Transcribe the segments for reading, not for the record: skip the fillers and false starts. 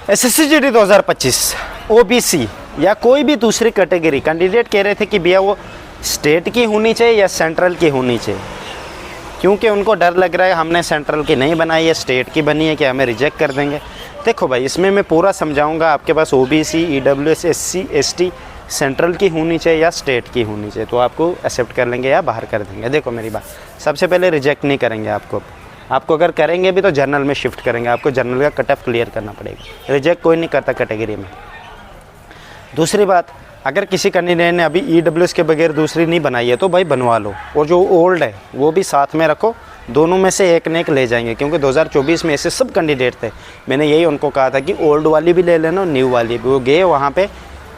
SSC GD 2025 OBC या कोई भी दूसरी कैटेगरी कैंडिडेट कह रहे थे कि भैया वो स्टेट की होनी चाहिए या सेंट्रल की होनी चाहिए, क्योंकि उनको डर लग रहा है हमने सेंट्रल की नहीं बनाई है, स्टेट की बनी है कि हमें रिजेक्ट कर देंगे। देखो भाई, इसमें मैं पूरा समझाऊंगा। आपके पास OBC, EWS, SC, ST central की होनी चाहिए या स्टेट की होनी चाहिए, तो आपको एक्सेप्ट कर लेंगे या बाहर कर देंगे। देखो मेरी बात, सबसे पहले रिजेक्ट नहीं करेंगे आपको अगर करेंगे भी तो जनरल में शिफ्ट करेंगे। आपको जनरल का कट ऑफ क्लियर करना पड़ेगा। रिजेक्ट कोई नहीं करता कैटेगरी में। दूसरी बात, अगर किसी कैंडिडेट ने अभी ईडब्ल्यूएस के बगैर दूसरी नहीं बनाई है तो भाई बनवा लो, और जो ओल्ड है वो भी साथ में रखो। दोनों में से एक न एक ले जाएंगे, क्योंकि 2024 में ऐसे सब कैंडिडेट थे। मैंने यही उनको कहा था कि ओल्ड वाली भी ले लेना और न्यू वाली भी। वो गए वहाँ पे,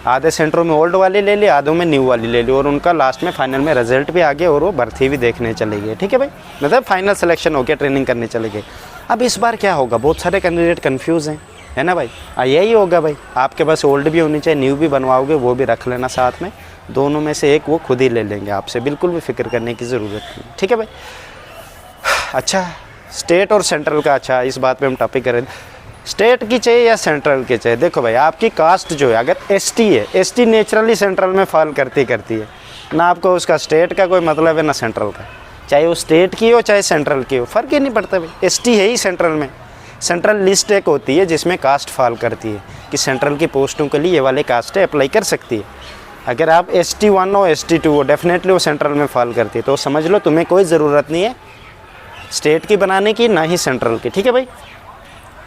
आधे सेंटरों में ओल्ड वाली ले ली, आधों में न्यू वाली ले ली, और उनका लास्ट में फाइनल में रिजल्ट भी आ गया और वो भर्ती भी देखने चले गए। ठीक है भाई, मतलब फाइनल सिलेक्शन हो गया, ट्रेनिंग करने चले गए। अब इस बार क्या होगा, बहुत सारे कैंडिडेट कन्फ्यूज़ हैं, है ना भाई। यही होगा भाई, आपके पास ओल्ड भी होनी चाहिए, न्यू भी बनवाओगे, वो भी रख लेना साथ में। दोनों में से एक वो खुद ही ले लेंगे आपसे, बिल्कुल भी फिक्र करने की ज़रूरत नहीं। ठीक है भाई। अच्छा, स्टेट और सेंट्रल का, अच्छा इस बात पे हम टॉपिक करें, स्टेट की चाहिए या सेंट्रल की चाहिए। देखो भाई, आपकी कास्ट जो है, अगर एसटी है, एसटी नेचुरली सेंट्रल में फॉल करती है ना। आपको उसका स्टेट का कोई मतलब है ना सेंट्रल का, चाहे वो स्टेट की हो चाहे सेंट्रल की हो, फ़र्क ही नहीं पड़ता भाई। एसटी है ही सेंट्रल में। सेंट्रल लिस्ट एक होती है जिसमें कास्ट फॉल करती है कि सेंट्रल की पोस्टों के लिए ये वाले कास्टें अप्लाई कर सकती है। अगर आप ST1 हो, ST2 हो, डेफिनेटली वो सेंट्रल में फॉल करती है। तो समझ लो, तुम्हें कोई ज़रूरत नहीं है स्टेट की बनाने की, ना ही सेंट्रल की। ठीक है भाई,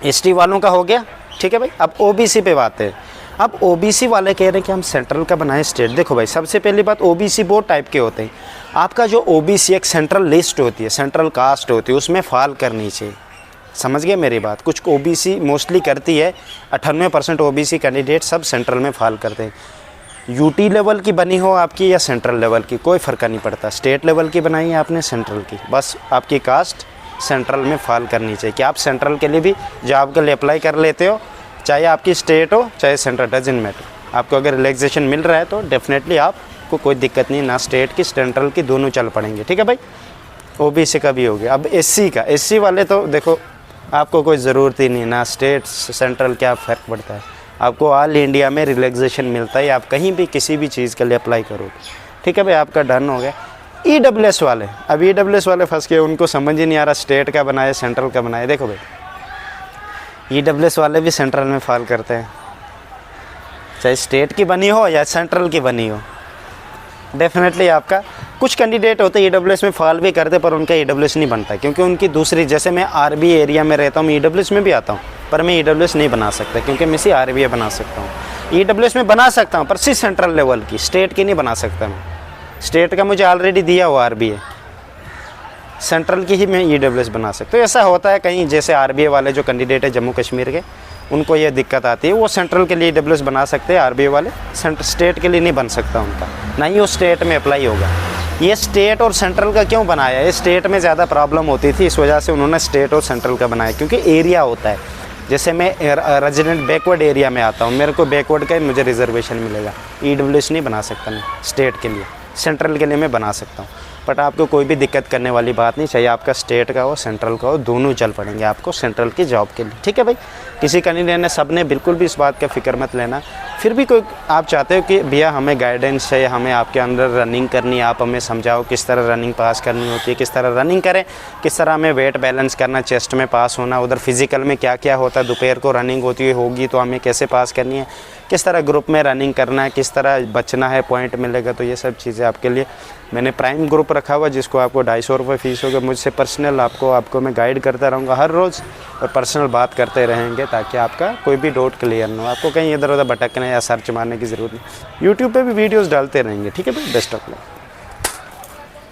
ST वालों का हो गया। ठीक है भाई, अब OBC पे बात है। अब OBC वाले कह रहे हैं कि हम सेंट्रल का बनाए स्टेट। देखो भाई, सबसे पहली बात, OBC बहुत टाइप के होते हैं। आपका जो OBC एक सेंट्रल लिस्ट होती है, सेंट्रल कास्ट होती है, उसमें फॉल करनी चाहिए। समझ गए मेरी बात। कुछ OBC मोस्टली करती है, 98% OBC कैंडिडेट सब सेंट्रल में फॉल करते हैं। यूटी लेवल की बनी हो आपकी या सेंट्रल लेवल की, कोई फ़र्क नहीं पड़ता। स्टेट लेवल की बनाई है आपने, सेंट्रल की, बस आपकी कास्ट सेंट्रल में फॉल करनी चाहिए। कि आप सेंट्रल के लिए भी जॉब के लिए अप्लाई कर लेते हो, चाहे आपकी स्टेट हो चाहे सेंट्रल, डजंट मैटर। आपको अगर रिलैक्सेशन मिल रहा है तो डेफिनेटली आपको कोई दिक्कत नहीं, ना स्टेट की सेंट्रल की, दोनों चल पड़ेंगे। ठीक है भाई, OBC का भी हो गया। अब SC का, SC वाले तो देखो आपको कोई ज़रूरत ही नहीं, ना स्टेट सेंट्रल क्या फ़र्क पड़ता है। आपको ऑल इंडिया में रिलैक्सेशन मिलता है, आप कहीं भी किसी भी चीज़ के लिए अप्लाई करोगे। ठीक है भाई, आपका डन हो गया। EWS वाले, अब EWS वाले फंस गए, उनको समझ ही नहीं आ रहा स्टेट का बनाए सेंट्रल का बनाए। देखो भाई, EWS वाले भी सेंट्रल में फॉल करते हैं, चाहे स्टेट की बनी हो या सेंट्रल की बनी हो। डेफिनेटली आपका कुछ कैंडिडेट होते हैं EWS में फॉल भी करते, पर उनका EWS नहीं बनता, क्योंकि उनकी दूसरी, जैसे मैं RB एरिया में रहता हूँ, मैं EWS में भी आता हूँ, पर मैं EWS नहीं बना सकता, क्योंकि मैं सिर्फ RBA बना सकता हूँ। EWS में बना सकता हूँ, पर सिर्फ सेंट्रल लेवल की, स्टेट की नहीं बना सकता मैं। स्टेट का मुझे ऑलरेडी दिया हुआ RBA, सेंट्रल की ही मैं EWS बना सकता हूँ। ऐसा होता है कहीं, जैसे RBA वाले जो कैंडिडेट है जम्मू कश्मीर के, उनको ये दिक्कत आती है, वो सेंट्रल के लिए EWS बना सकते हैं, RBA वाले स्टेट के लिए नहीं बन सकता उनका, ना ही वो स्टेट में अप्लाई होगा। ये स्टेट और सेंट्रल का क्यों बनाया है, स्टेट में ज़्यादा प्रॉब्लम होती थी, इस वजह से उन्होंने स्टेट और सेंट्रल का बनाया, क्योंकि एरिया होता है। जैसे मैं रेजिडेंट बैकवर्ड एरिया में आता हूँ, मेरे को बैकवर्ड का ही मुझे रिजर्वेशन मिलेगा। EWS नहीं बना सकता मैं स्टेट के लिए, सेंट्रल के लिए मैं बना सकता हूँ। बट आपको कोई भी दिक्कत करने वाली बात नहीं, चाहिए आपका स्टेट का हो सेंट्रल का हो, दोनों चल पड़ेंगे आपको सेंट्रल की जॉब के लिए। ठीक है भाई, किसी कैंडिडेट ने, सब ने बिल्कुल भी इस बात का फिक्र मत लेना। फिर भी कोई आप चाहते हो कि भैया हमें गाइडेंस है, हमें आपके अंदर रनिंग करनी है, आप हमें समझाओ किस तरह रनिंग पास करनी होती है, किस तरह रनिंग करें, किस तरह हमें वेट बैलेंस करना, चेस्ट में पास होना, उधर फिजिकल में क्या क्या होता है, दोपहर को रनिंग होगी तो हमें कैसे पास करनी है, किस तरह ग्रुप में रनिंग करना है, किस तरह बचना है, पॉइंट मिलेगा। तो ये सब चीज़ें आपके लिए मैंने प्राइम ग्रुप रखा हुआ, जिसको आपको 250 रुपये फीस होगा। मुझसे पर्सनल आपको मैं गाइड करता रहूँगा हर रोज़, और पर्सनल बात करते रहेंगे, ताकि आपका कोई भी डाउट क्लियर ना हो, आपको कहीं इधर उधर भटकने या सर्च मारने की ज़रूरत नहीं। यूट्यूब पे भी वीडियोस डालते रहेंगे। ठीक है भाई, बेस्ट ऑफ लक।